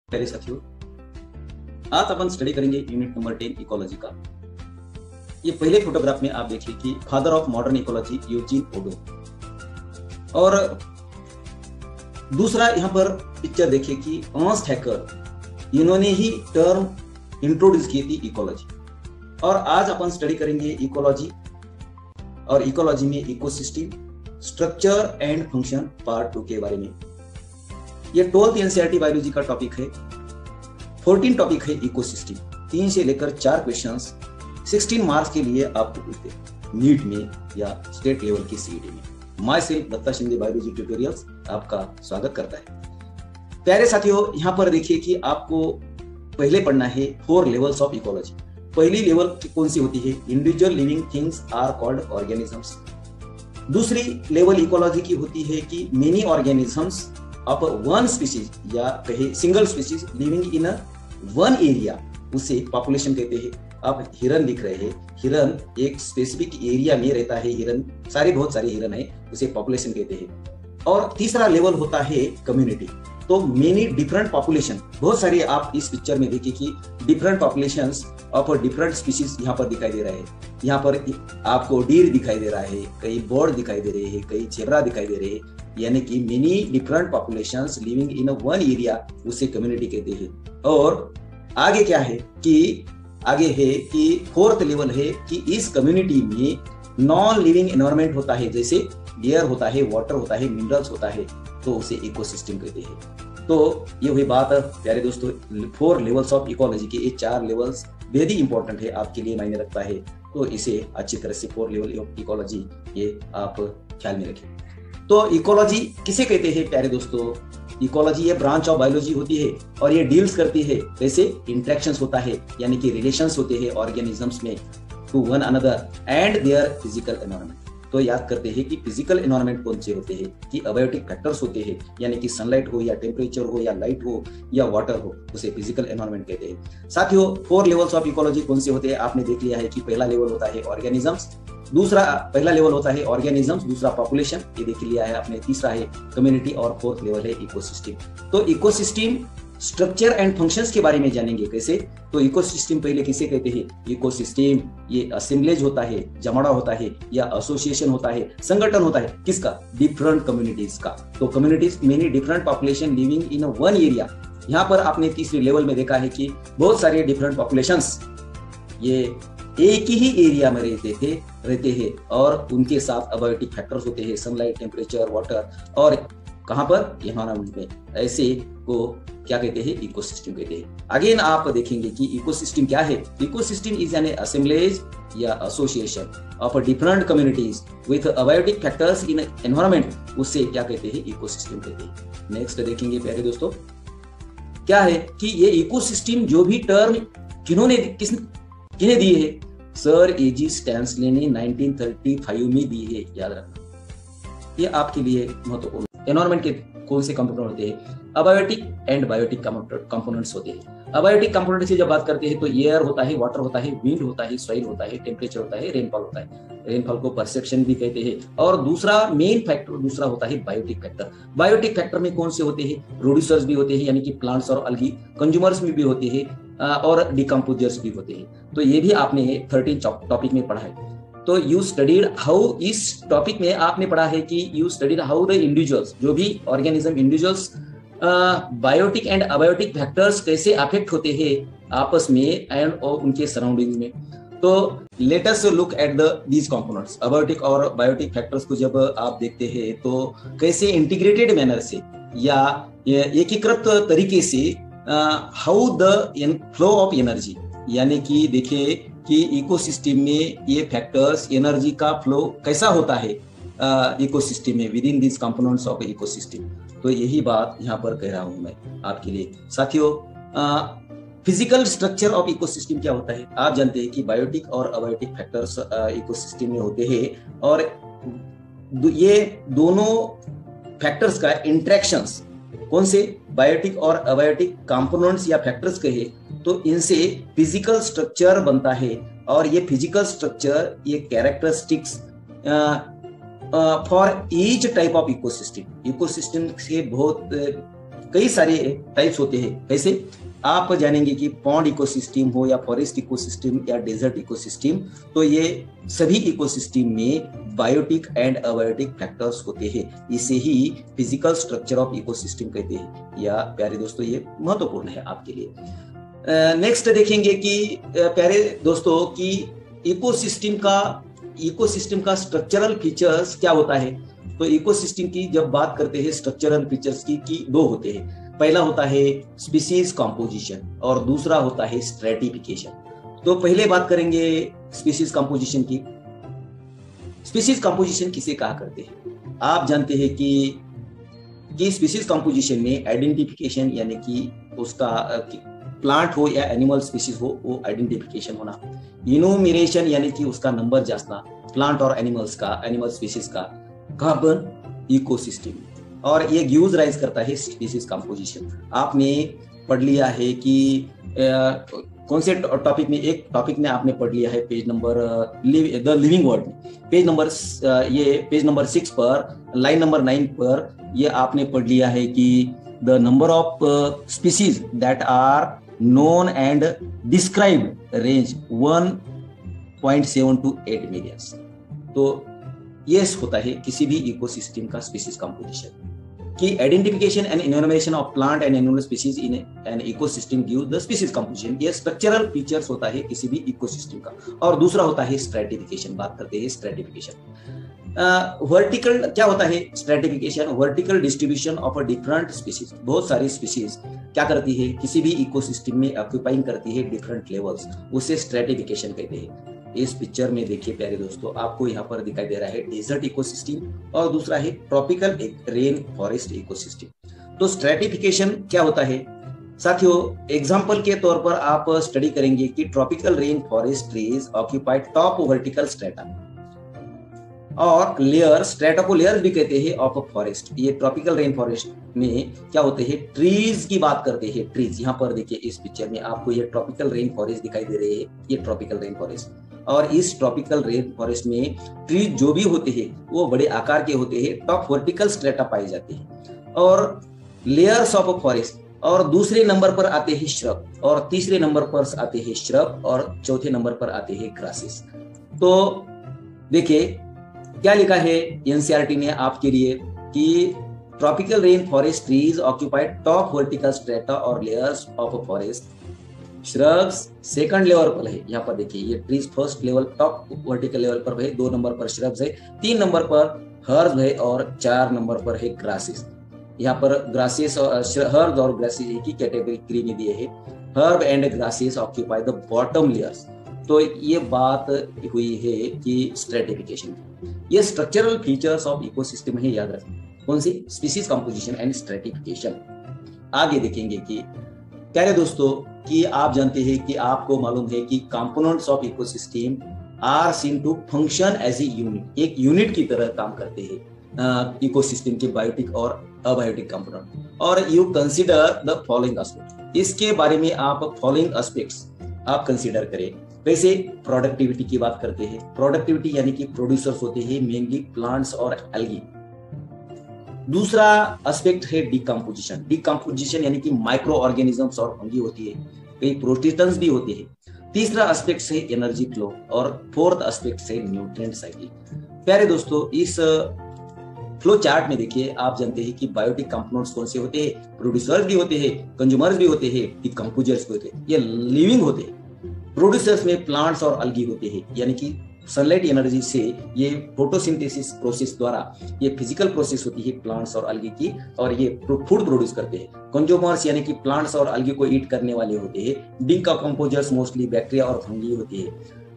प्यारे साथियों, आज अपन स्टडी करेंगे यूनिट नंबर 10 इकोलॉजी का। ये पहले फोटोग्राफ में आप देखिए कि father of modern ecology Eugene Odum, और दूसरा यहाँ पर पिक्चर देखिए कि अर्नस्ट हैकर, इन्होंने ही टर्म इंट्रोड्यूस की थी इकोलॉजी। और आज अपन स्टडी करेंगे इकोलॉजी, और इकोलॉजी में ecosystem, structure and function part 2 के बारे में। ये 12th एनसीईआरटी बायोलॉजी का टॉपिक है। 14 टॉपिक है इकोसिस्टम। 3 से लेकर 4 क्वेश्चंस 16 मार्क्स के लिए आपको पूछते हैं, नीट में या स्टेट लेवल की सीईटी में। Myself Datta Shinde biology tutorials आपका स्वागत करता है। प्यारे साथियों, यहाँ पर देखिए कि आपको पहले पढ़ना है 4 लेवल्स ऑफ इकोलॉजी। पहली लेवल कौन सी होती है? Individual living things are called organisms. दूसरी लेवल इकोलॉजी की होती है कि many organisms of one species या कहे single species living in one area, उसे पॉपुलेशन कहते हैं। आप हिरन दिख रहे हैं, हिरन एक स्पेसिफिक एरिया में रहता है, हिरन बहुत सारे हिरन है, उसे पॉपुलेशन कहते हैं। और तीसरा लेवल होता है कम्युनिटी। तो मेनी डिफरेंट पॉपुलेशन, बहुत सारी आप इस पिक्चर में देखिए कि different populations of different species यहाँ पर दिखाई दे रहा है। यहाँ पर आपको डीर दिखाई दे रहा है, कई बोर्ड दिखाई दे रहे हैं, कई जेब्रा दिखाई दे रहे हैं, यानी कि many different populations living in one area, उसे कम्युनिटी कहते हैं। और आगे क्या है कि आगे है कि 4th लेवल है कि इस कम्युनिटी में नॉन लिविंग एनवायरनमेंट होता है, जैसे एयर होता है, वाटर होता है, मिनरल्स होता है, तो उसे इकोसिस्टम कहते हैं। तो ये हुई बात प्यारे दोस्तों 4 लेवल्स ऑफ इकोलॉजी के। ये 4 लेवल्स बेहद ही इंपॉर्टेंट है, आपके लिए मायने रखता है, तो इसे अच्छी तरह से 4 लेवल ऑफ इकोलॉजी ये आप ख्याल में रखें। तो इकोलॉजी किसे कहते हैं प्यारे दोस्तों? इकोलॉजी ये ब्रांच ऑफ बायोलॉजी होती है और ये डील्स करती है, जैसे इंटरेक्शंस होता है, यानी कि रिलेशंस होते हैं ऑर्गेनिजम्स में to one another and their physical environment. तो याद करते हैं कि फिजिकल एनवायरनमेंट कौन से होते हैं कि अबायोटिक फैक्टर्स होते हैं, यानी कि सनलाइट हो या टेम्परेचर हो या लाइट हो या वाटर हो, उसे फिजिकल एनवायरनमेंट कहते हैं। साथियों, 4 लेवल्स ऑफ इकोलॉजी कौन से होते हैं आपने देख लिया है कि पहला लेवल होता है ऑर्गेनिजम्स, पहला लेवल होता है ऑर्गेनिजम्स, दूसरा पॉपुलेशन, ये देख लिया है आपने, तीसरा है कम्युनिटी और 4th लेवल है इकोसिस्टम। तो इकोसिस्टम स्ट्रक्चर एंड फंक्शंस के बारे में जानेंगे कैसे। तो इकोसिस्टम पहले किसे कहते हैं? इकोसिस्टम ये असेंबलेज होता है, जमाड़ा होता है, या एसोसिएशन होता है, संगठन होता है, किसका? डिफरेंट कम्युनिटीज का। तो communities many different population living in one area. यहाँ पर आपने तीसरे लेवल में देखा है कि बहुत सारे डिफरेंट पॉपुलेशंस ये एक ही एरिया में रहते हैं और उनके साथ अबायोटिक फैक्टर्स होते हैं, सनलाइट, टेम्परेचर, वाटर, और कहां पर? एनवायरनमेंट में। ऐसे को क्या कहते हैं? इकोसिस्टम कहते हैं। अगेन आप देखेंगे कि इकोसिस्टम क्या है। इकोसिस्टम इज एन असेंबलेज या association of different communities with abiotic factors in environment, उससे क्या कहते हैं? इकोसिस्टम कहते हैं। नेक्स्ट देखेंगे प्यारे दोस्तों, क्या है कि ये इकोसिस्टम जो भी टर्म किन्हें दी है? सर एजी स्टैंसले ने 1935 में दी है, याद रखना, ये आपके लिए महत्वपूर्ण। एनवायरनमेंट के कौन से कंपोनेंट होते हैं? अबायोटिक एंड बायोटिक कंपोनेंट्स होते हैं। अबायोटिक कंपोनेंट से जब बात करते हैं तो एयर होता है, वाटर होता है, विंड होता है, सॉइल होता है, टेम्परेचर होता है, रेनफॉल होता है। रेनफॉल को परसेप्शन भी कहते हैं। और दूसरा मेन फैक्टर दूसरा होता है बायोटिक फैक्टर। बायोटिक फैक्टर में कौन से होते हैं? प्रोड्यूसर्स भी होते हैं, यानी कि प्लांट्स और अलगी, कंज्यूमर्स भी होते हैं, और डिकम्पोजर्स भी होते हैं। तो ये भी आपने 13 टॉपिक में पढ़ा है। तो यू स्टडीड हाउ, इस टॉपिक में आपने पढ़ा है कि you studied how the individuals, जो भी organism individuals biotic and abiotic factors कैसे अफेक्ट होते हैं आपस में एंड और उनके सराउंडिंग्स में। तो let us look at these components. Abiotic और बायोटिक फैक्टर्स को जब आप देखते हैं तो कैसे इंटीग्रेटेड मैनर से या एकीकृत तरीके से how the flow of energy, यानी कि देखिए कि इकोसिस्टम में ये फैक्टर्स, एनर्जी का फ्लो कैसा होता है इकोसिस्टम में, with in this components of ecosystem. तो यही बात यहाँ पर कह रहा हूं मैं आपके लिए। साथियों, फिजिकल स्ट्रक्चर ऑफ इकोसिस्टम क्या होता है? आप जानते हैं कि बायोटिक और अबायोटिक फैक्टर्स इकोसिस्टम में होते हैं, और ये दोनों फैक्टर्स का इंटरेक्शंस कौन से? बायोटिक और अबायोटिक कंपोनेंट्स या फैक्टर्स कहे तो इनसे फिजिकल स्ट्रक्चर बनता है। और ये फिजिकल स्ट्रक्चर, ये characteristics for each type of ecosystem, ecosystem से बहुत कई सारे टाइप्स होते हैं। कैसे आप जानेंगे कि पॉन्ड इकोसिस्टम हो या फॉरेस्ट इकोसिस्टम या डेजर्ट इकोसिस्टम, तो ये सभी इकोसिस्टम में बायोटिक एंड अबायोटिक फैक्टर्स होते हैं। इसे ही फिजिकल स्ट्रक्चर ऑफ इकोसिस्टम कहते हैं। या प्यारे दोस्तों ये महत्वपूर्ण है आपके लिए। नेक्स्ट देखेंगे कि प्यारे दोस्तों कि इकोसिस्टम का स्ट्रक्चरल फीचर्स क्या होता है। तो इकोसिस्टम की जब बात करते हैं स्ट्रक्चरल फीचर्स की दो होते हैं। पहला होता है स्पीसीज कंपोजिशन और दूसरा होता है स्ट्रेटिफिकेशन। तो पहले बात करेंगे स्पीसीज कंपोजिशन की। स्पीसीज कंपोजिशन किसे कहा करते हैं? आप जानते हैं कि स्पीसीज कंपोजिशन में आइडेंटिफिकेशन यानी कि उसका प्लांट हो या एनिमल स्पीसीज हो वो आइडेंटिफिकेशन होना, इनोमिनेशन यानी कि उसका नंबर जांचना प्लांट और एनिमल स्पीसीज का, कार्बन इकोसिस्टम, और ये गिव्स राइज करता है स्पीसीज कंपोजिशन। आपने पढ़ लिया है कि कौन से टॉपिक में, एक टॉपिक में आपने पढ़ लिया है page number the living world में, पेज नंबर 6 पर लाइन नंबर 9 पर ये आपने पढ़ लिया है कि the number of species that are known and described range 1.7 to 8 million. तो ये होता है किसी भी इकोसिस्टम का स्पीसीज कंपोजिशन कि identification and enumeration of plant and animal species in an ecosystem give the species composition. ये स्ट्रक्चरल फीचर्स होता है किसी भी इकोसिस्टम का। और दूसरा होता है स्ट्रेटिफिकेशन। बात करते हैं स्ट्रेटिफिकेशन। वर्टिकल क्या होता है stratification? Vertical distribution of a different species. बहुत सारी स्पीसीज क्या करती है किसी भी इकोसिस्टम में ऑक्यूपाइंग करती है डिफरेंट लेवल्स, उसे स्ट्रेटिफिकेशन कहते हैं। इस पिक्चर में देखिए प्यारे दोस्तों, आपको यहाँ पर दिखाई दे रहा है डेजर्ट इकोसिस्टम और दूसरा है ट्रॉपिकल रेन फॉरेस्ट इकोसिस्टम। तो स्ट्रेटिफिकेशन क्या होता है साथियों? एग्जांपल के तौर पर आप स्टडी करेंगे कि tropical rain forest trees occupied top vertical strata और लेयर, स्ट्रेटा को लेयर भी कहते हैं ऑफ फॉरेस्ट। ये ट्रॉपिकल रेन फॉरेस्ट में क्या होते हैं ट्रीज की बात करते हैं। ट्रीज यहाँ पर देखिए इस पिक्चर में आपको ये ट्रॉपिकल रेन फॉरेस्ट दिखाई दे रहे हैं, ये ट्रॉपिकल रेन फॉरेस्ट। और इस ट्रॉपिकल रेन फॉरेस्ट में ट्रीज जो भी होते हैं वो बड़े आकार के होते हैं, टॉप वर्टिकल स्ट्रेटा पाए जाते हैं और लेयर्स ऑफ फॉरेस्ट। और दूसरे नंबर पर आते हैं श्रब और तीसरे नंबर पर आते हैं श्रब और चौथे नंबर पर आते हैं ग्रासेस। तो देखिए क्या लिखा है एनसीईआरटी ने आपके लिए कि tropical rain forest trees occupied top vertical strata और layers of forest, shrubs second level पर है। यहाँ पर देखिए ये trees first level top vertical level पर है, 2 नंबर पर श्रब्स है, 3 नंबर पर हर्ब है और 4 नंबर पर है ग्रासेस। यहाँ पर ग्रासेस और हर्ब और ग्रासेस एक ही कैटेगरी में दिए है। Herb and grasses occupy the bottom layers. तो ये बात हुई है कि स्ट्रेटिफिकेशन, ये स्ट्रक्चरल फीचर्स ऑफ इकोसिस्टम है, याद रखें। कौन सी? Species composition and stratification. आगे देखेंगे कि प्यारे दोस्तों कि आप जानते हैं कि आपको मालूम है कि components of ecosystem are seen to function as a unit, एक यूनिट की तरह काम करते हैं इकोसिस्टम के बायोटिक और अबायोटिक कंपोनेंट। और you consider the following aspects, इसके बारे में आप फॉलोइंग एस्पेक्ट्स आप कंसीडर करें। वैसे प्रोडक्टिविटी की बात करते हैं। प्रोडक्टिविटी यानी कि प्रोड्यूसर्स होते हैं मेनली प्लांट्स और एल्गी। दूसरा एस्पेक्ट है डिकम्पोजिशन। डिकम्पोजिशन यानी कि माइक्रो ऑर्गेनिजम्स और फंगी होती है, कई प्रोटीन्स भी होते हैं। तीसरा एस्पेक्ट है एनर्जी फ्लो और फोर्थ एस्पेक्ट है न्यूट्रिएंट साइकिल। प्यारे दोस्तों इस फ्लो चार्ट में देखिए आप जानते हैं कि बायोटिक कंपोनेंट्स कौन से होते हैं, प्रोड्यूसर्स भी होते हैं, कंज्यूमर्स भी होते हैं, डिकम्पोजर्स भी होते हैं, ये लिविंग होते हैं। प्रोड्यूसर्स में प्लांट्स और अल्गी होते हैं, यानी कि सनलाइट एनर्जी से ये फोटोसिंथेसिस प्रोसेस द्वारा ये फिजिकल प्रोसेस होती है प्लांट्स और अल्गी की, और ये फूड प्रोड्यूस करते हैं। कंज्यूमर्स यानी कि प्लांट्स और अल्गी को ईट करने वाले होते हैं। डिकम्पोजर्स मोस्टली बैक्टीरिया और फंगी होते हैं।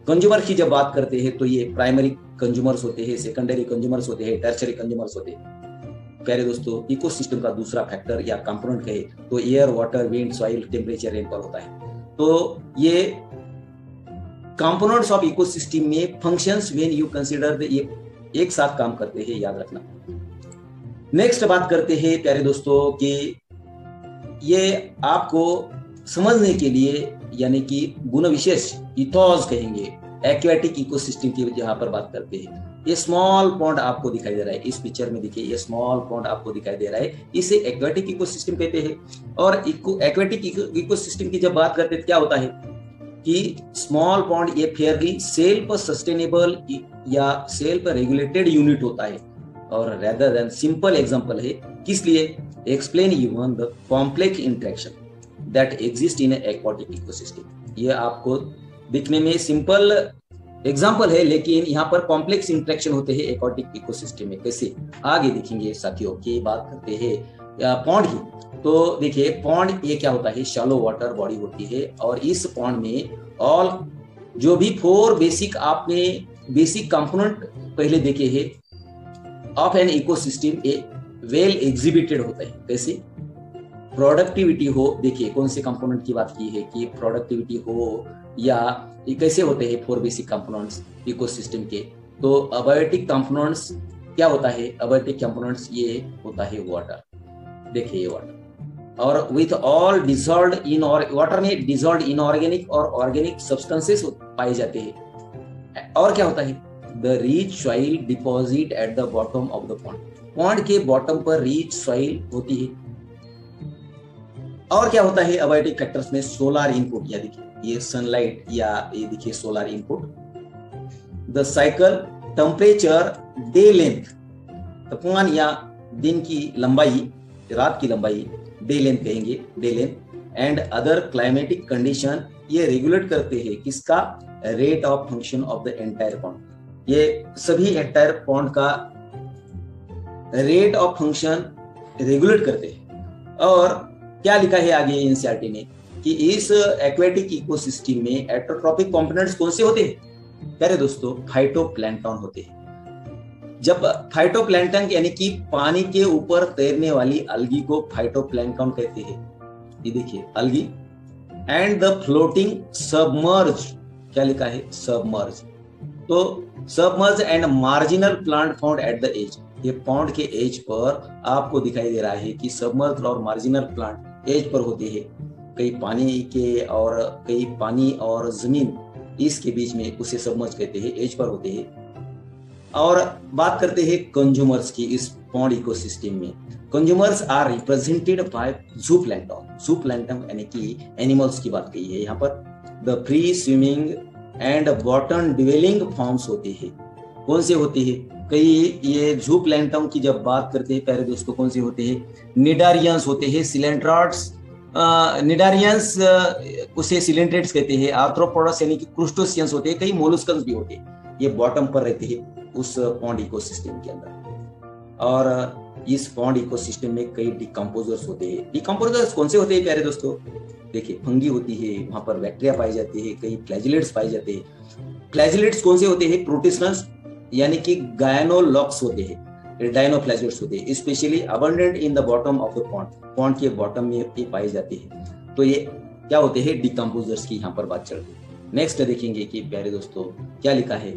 कंज्यूमर की जब बात करते हैं तो ये प्राइमरी कंज्यूमर्स होते हैं, सेकेंडरी कंज्यूमर्स होते हैं, टर्शियरी कंज्यूमर्स होते हैं। प्यारे दोस्तों इकोसिस्टम का दूसरा फैक्टर या कंपोनेंट कहे तो air, water, wind, soil, temperature, rainfall होता है। तो ये कंपोनेंट्स ऑफ इकोसिस्टम में functions when you consider the, ये एक साथ काम करते हैं, याद रखना। नेक्स्ट बात करते हैं प्यारे दोस्तों कि ये आपको समझने के लिए यानी कि गुण विशेष इथोस कहेंगे एक्वेटिक इकोसिस्टम की जहां पर बात करते हैं। ये स्मॉल पॉन्ड आपको दिखाई दे रहा है, इस पिक्चर में देखिए ये स्मॉल पॉन्ड आपको दिखाई दे रहा है, इसे एक्वेटिक इकोसिस्टम कहते हैं। और एक्वेटिक इकोसिस्टम की जब बात करते हैं क्या होता है कि स्मॉल पॉन्ड ये फेयरली सेल्फ सस्टेनेबल या सेल्फ रेगुलेटेड यूनिट होता है और रेदर देन सिंपल एग्जांपल है। किस लिए? Explain even the complex interaction that exist in aquatic ecosystem. ये आपको दिखने में सिंपल एग्जाम्पल है, लेकिन यहाँ पर कॉम्प्लेक्स इंटरेक्शन होते हैं एक्वेटिक इकोसिस्टम में। कैसे आगे देखेंगे साथियों की बात करते हैं पॉन्ड की। तो देखिए पॉन्ड ये क्या होता है, शैलो वाटर बॉडी होती है और इस पॉन्ड में ऑल जो भी 4 बेसिक आपने बेसिक कंपोनेंट पहले देखे हैं of an ecosystem A well exhibited होता है। कैसे? प्रोडक्टिविटी हो, देखिए कौन से कंपोनेंट की बात की है कि प्रोडक्टिविटी हो या ये कैसे होते हैं 4 बेसिक कंपोनेंट्स इकोसिस्टम के। तो अबायोटिक कंपोनेंट्स क्या होता है? अबायोटिक कंपोनेंट्स ये होता है वाटर, देखिए वाटर और विथ ऑल डिसॉल्व्ड इन और वाटर में डिसॉल्व्ड इनऑर्गेनिक और ऑर्गेनिक सब्सटेंसेस पाए जाते हैं। और क्या होता है? The rich soil deposit at the bottom of the pond, pond के बॉटम पर रिच सॉइल होती है। और क्या होता है अबायोटिक फैक्टर्स में? सोलर इनपुट, या देखिए ये सनलाइट या ये देखिए solar input, the cycle, temperature, day length, तापमान या दिन की लंबाई, रात की लंबाई, डे लेंथ कहेंगे, day length and other climatic condition ये रेगुलेट करते हैं किसका? Rate of function of the entire pond. ये सभी एंटायर पॉन्ड का रेट ऑफ फंक्शन रेगुलेट करते हैं। और क्या लिखा है आगे एनसीईआरटी ने कि इस एक्वेटिक इकोसिस्टम में एटोट्रॉपिक कंपोनेंट्स कौन से होते हैं? प्यारे दोस्तों, फाइटोप्लैंक्टन होते हैं। जब फाइटोप्लैंक्टन यानी कि पानी के ऊपर तैरने वाली अलगी को फाइटोप्लैंक्टन कहते हैं। ये देखिए algae and the floating submerge, क्या लिखा है? सबमर्ज। तो submerge and marginal plant found at the edge, ये पॉन्ड के एज पर आपको दिखाई दे रहा है कि सबमर्ज और मार्जिनल प्लांट एज पर होते हैं। कई पानी के और कई पानी और जमीन इसके बीच में, उसे सबमर्ज कहते हैं, एज पर होते हैं। और बात करते हैं कंज्यूमर्स की इस पॉन्ड इकोसिस्टम में। Consumers are represented by zooplankton, zooplankton यानी कि एनिमल्स की बात कही है यहाँ पर। The free swimming and bottom dwelling forms होते हैं। कौन से होते हैं? कई ये जूप्लैंक्टन की जब बात करते हैं प्यारे दोस्तों, कौन से होते हैं? निडारियंस होते हैं, सिलेंट्राट्स, निडारियंस उसे सिलेंट्रेट्स कहते हैं, आर्थ्रोपोडस यानी कि क्रुस्टोसियंस होते हैं, कई मोलस्कस भी होते हैं। ये बॉटम पर रहते हैं उस पॉन्ड इकोसिस्टम के अंदर। और इस पॉन्ड इकोसिस्टम में कई डिकम्पोजर्स होते हैं। डिकम्पोजर्स कौन से होते हैं प्यारे दोस्तों? देखिए फंगी होती है, वहां पर बैक्टीरिया पाए जाते हैं, कई फ्लैजिलेट्स पाए जाते हैं। फ्लैजिलेट्स कौन से होते हैं? प्रोटिस्टस यानी कि गायनोलॉक्स होते हैं, डायनोफ्लैजिलेट्स होते हैं, specially abundant in the bottom of the pond, pond के बॉटम में ये पाए जाते हैं। तो ये क्या होते हैं? डिकम्पोजर्स की यहाँ पर बात चल रही है। नेक्स्ट देखेंगे कि प्यारे दोस्तों क्या लिखा है।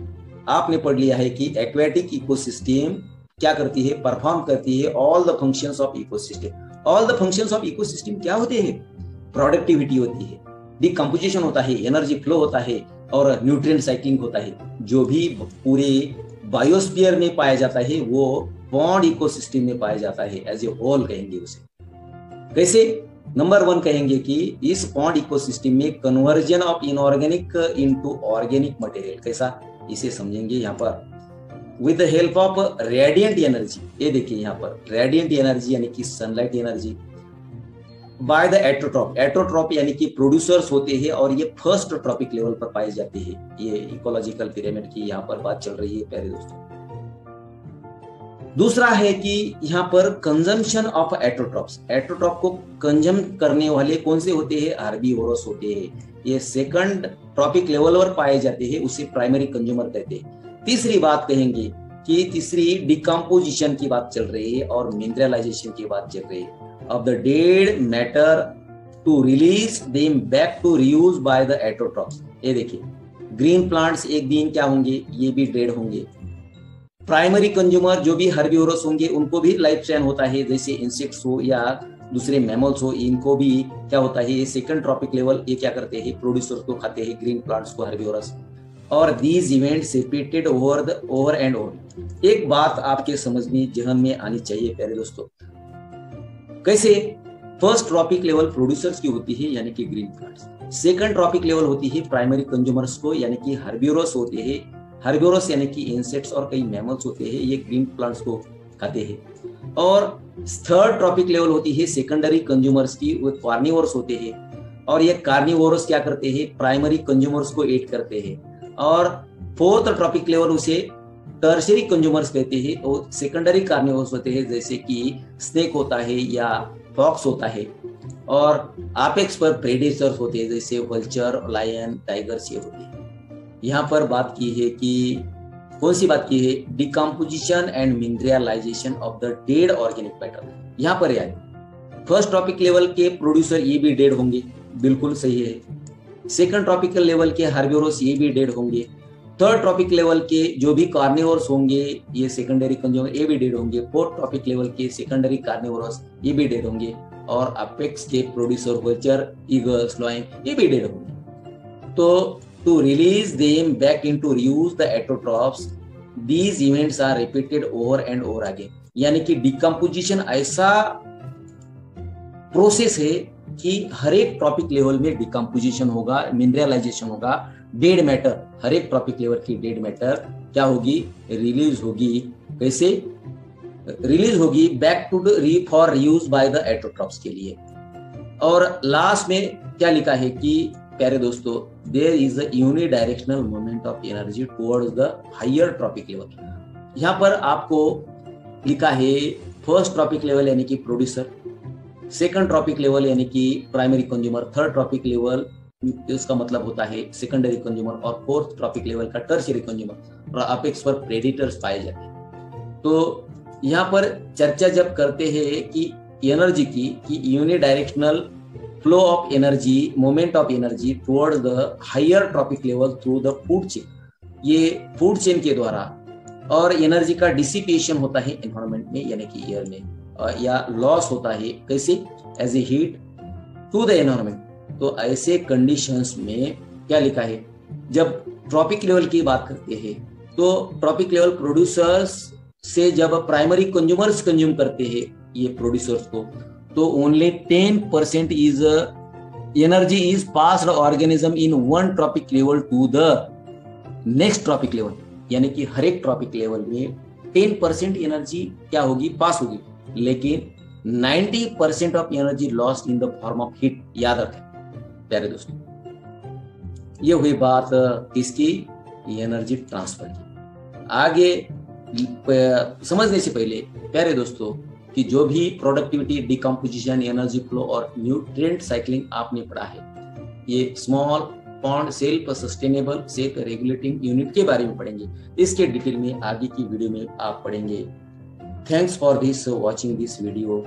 आपने पढ़ लिया है कि एक्वेटिक इकोसिस्टम क्या करती है? परफॉर्म करती है all the functions of ecosystem. All the functions of ecosystem क्या होते हैं? प्रोडक्टिविटी होती है, डिकम्पोजिशन होता है, एनर्जी फ्लो होता है और न्यूट्रिएंट साइक्लिंग होता है। जो भी पूरे बायोस्फीयर में पाया जाता है वो पॉन्ड इकोसिस्टम में पाया जाता है, एज ए होल कहेंगे उसे। कैसे? नंबर 1 कहेंगे कि इस पॉन्ड इकोसिस्टम में conversion of inorganic into organic material. कैसा? इसे समझेंगे यहाँ पर। With the help of radiant energy, ये देखिए यहाँ पर रेडिएंट एनर्जी यानी कि सनलाइट एनर्जी, बाय द एटोट्रॉप, एटोट्रॉप यानी कि प्रोड्यूसर्स होते हैं और ये फर्स्ट ट्रॉपिक लेवल पर पाए जाते हैं। ये इकोलॉजिकल पिरामिड की यहाँ पर बात चल रही है प्यारे दोस्तों। दूसरा है कि यहाँ पर कंजम्पशन ऑफ एटोट्रॉप्स, एटोट्रॉप को कंजम करने वाले कौन से होते हैं? हार्बीवोरस होते हैं। ये सेकंड ट्रॉपिक लेवल पर पाए जाते हैं, उसे प्राइमरी कंज्यूमर कहते हैं। तीसरी बात कहेंगे कि तीसरी डिकम्पोजिशन की बात चल रही है और मिनरलाइजेशन की बात चल रही है of the dead matter to release them back to reuse by the autotrophs। ये देखिए ग्रीन प्लांट्स एक दिन क्या होंगे? ये भी डेड होंगे। प्राइमरी कंज्यूमर जो भी हर्बिवोरस होंगे उनको भी लाइफ स्पैन होता है, जैसे इंसेक्ट्स हो या दूसरे मैमल्स हो, इनको भी क्या होता है? ये सेकंड ट्रॉपिक लेवल ये क्या करते हैं? प्रोड्यूसर्स को खाते हैं, ग्रीन प्लांट्स को, हर्बिवोरस। और these events repeated over and over. एक बात आपके समझ में जहन में आनी चाहिए प्यारे दोस्तों, कैसे फर्स्ट ट्रॉपिक लेवल प्रोड्यूसर्स की होती है यानी कि green plants, second trophic level होती है प्राइमरी कंज्यूमर्स को यानी कि हर्बिवोरस होते हैं, हर्बिवोरस यानी कि इंसेक्ट्स और कई मैमल्स होते हैं, ये ग्रीन प्लांट्स को खाते हैं। और थर्ड ट्रॉपिक लेवल होती है सेकेंडरी कंज्यूमर्स की, वो कार्निवोरस होते हैं और ये कार्निवोरस क्या करते हैं, प्राइमरी कंज्यूमर्स को ईट करते हैं। और फोर्थ ट्रॉपिक लेवल उसे टर्शरी कंज्यूमर्स कहते हैं, तो सेकेंडरी कार्निवोरस होते हैं जैसे कि स्नेक होता है या फॉक्स होता है। और एपेक्स पर प्रेडेटर्स होते हैं जैसे वल्चर, लायन, टाइगर्स ये होते हैं। यहाँ पर बात की है कि कौन सी बात की है, decomposition and mineralization of the dead organic matter. यहाँ पर यार फर्स्ट ट्रॉपिक लेवल के प्रोड्यूसर ये भी डेड होंगे, बिल्कुल सही है। सेकंड ट्रॉपिकल लेवल के हर्बिवोरस ये भी डेड होंगे। थर्ड ट्रॉपिक लेवल के जो भी कार्निवोरस होंगे ये सेकेंडरी कंज्यूमर ये भी डेड होंगे। फोर्थ ट्रॉपिक लेवल के सेकेंडरी कार्निवोरस ये भी डेड होंगे। और अपेक्स के प्रोड्यूसर वल्चर, ईगल्स, लायन ये भी डेड होंगे। तो to release them back into reuse the autotrophs, these events are repeated over and over again। यानी कि डिकम्पोजिशन ऐसा प्रोसेस है कि हर एक ट्रॉपिक लेवल में डिकम्पोजिशन होगा, मिनरलाइजेशन होगा, डेड मैटर, हर एक ट्रॉपिक लेवल की डेड मैटर क्या होगी, रिलीज होगी। कैसे रिलीज होगी, back to the for reuse by the autotrophs के लिए। और लास्ट में क्या लिखा है कि प्यारे दोस्तों, there is a unidirectional movement of energy towards the higher trophic level. यहाँ पर आपको लिखा है फर्स्ट ट्रॉपिक लेवल यानी कि प्रोड्यूसर, सेकंड ट्रॉपिक लेवल यानी कि primary consumer, third trophic level इसका मतलब होता है सेकेंडरी कंज्यूमर, और फोर्थ ट्रॉपिक लेवल का टर्शियरी कंज्यूमर। और अपेक्स पर प्रेडिटर्स पाए जाते हैं। तो यहाँ पर चर्चा जब करते हैं कि एनर्जी की, कि unidirectional flow of energy, moment of energy towards the higher trophic level through the food chain, ये फूड चेन के द्वारा। और एनर्जी का डिसिपेशन होता है एनवायरमेंट में यानी कि एयर में, या लॉस होता है कैसे, as a heat to the environment. तो ऐसे कंडीशंस में क्या लिखा है, जब ट्रॉपिक लेवल की बात करते हैं तो ट्रॉपिक लेवल प्रोड्यूसर्स से जब प्राइमरी कंज्यूमर्स कंज्यूम करते हैं ये प्रोड्यूसर्स को, तो only 10% is energy is passed organism in one trophic level to the next trophic level. यानी कि हर एक ट्रॉपिक लेवल में 10% एनर्जी क्या होगी, पास होगी, लेकिन 90% of energy lost in the form of heat. याद रखें प्यारे दोस्तों, ये हुई बात किसकी, एनर्जी ट्रांसफर की। आगे समझने से पहले प्यारे दोस्तों कि जो भी प्रोडक्टिविटी, डिकम्पोजिशन, एनर्जी फ्लो और न्यूट्रिएंट साइक्लिंग आपने पढ़ा है, ये small pond self sustainable self regulating unit के बारे में पढ़ेंगे। इसके डिटेल में आगे की वीडियो में आप पढ़ेंगे। Thanks for this watching this video.